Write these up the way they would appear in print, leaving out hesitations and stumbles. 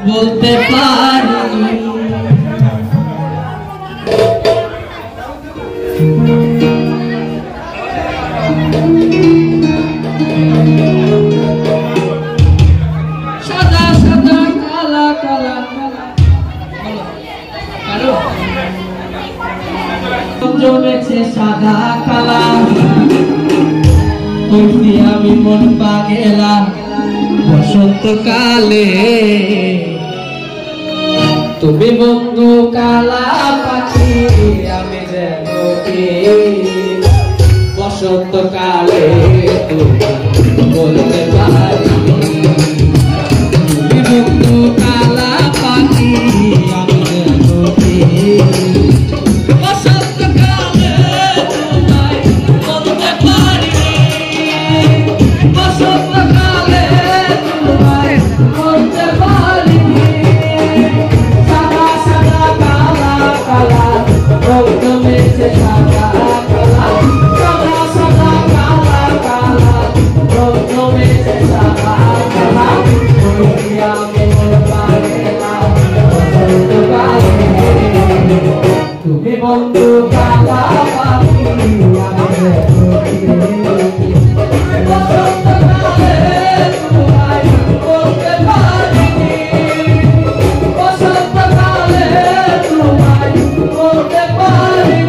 বলতে পারি সাদা সাদা কালা কালা জমেছে সাদা কালা তুই আমি মন পাগেলা বসন্তকালে তুমি বন্ধু কালা পাখি আমি যেন বসন্তকালে তুমি বলতে পারি তুমি বন্ধু কালা পাখি আমি যেন বসন্তকালে তোমায় বলতে পারি বসন্তকালে তোমায় বলতে পারি সাদা সাদা কালা কালা রং জমেছে সাদা কালা সাদা সাদা কালা কালা রং জমেছে সাদা কালা আমি মন পাগেলা বসন্তকালে তুমি বন্ধু কালা পাখি বসন্তকালে তোমায় বলতে পারি বসন্তকালে তোমায় বলতে পারি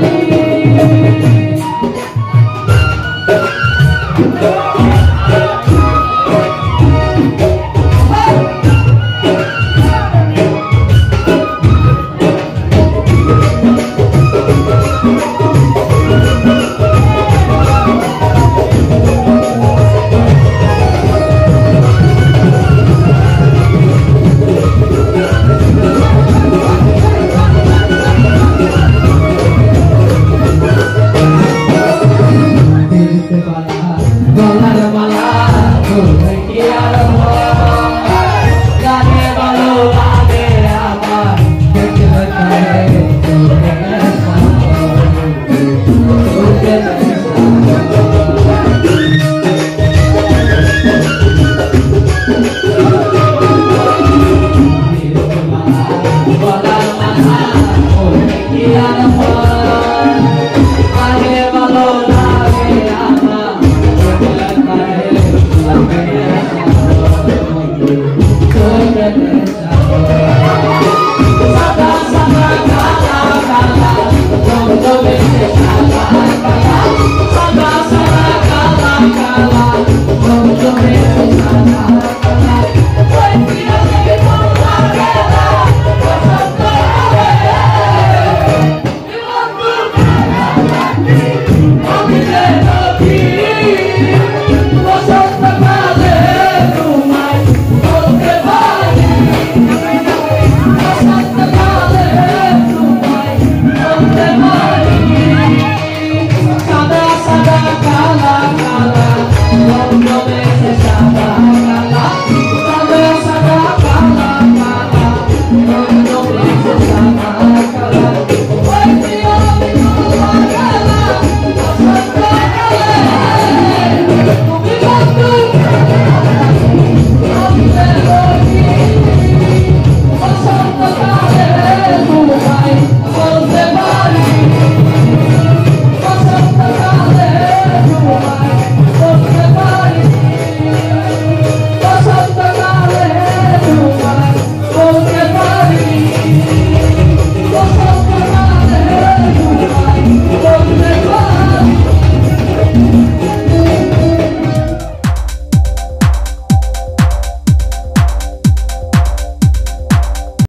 Kala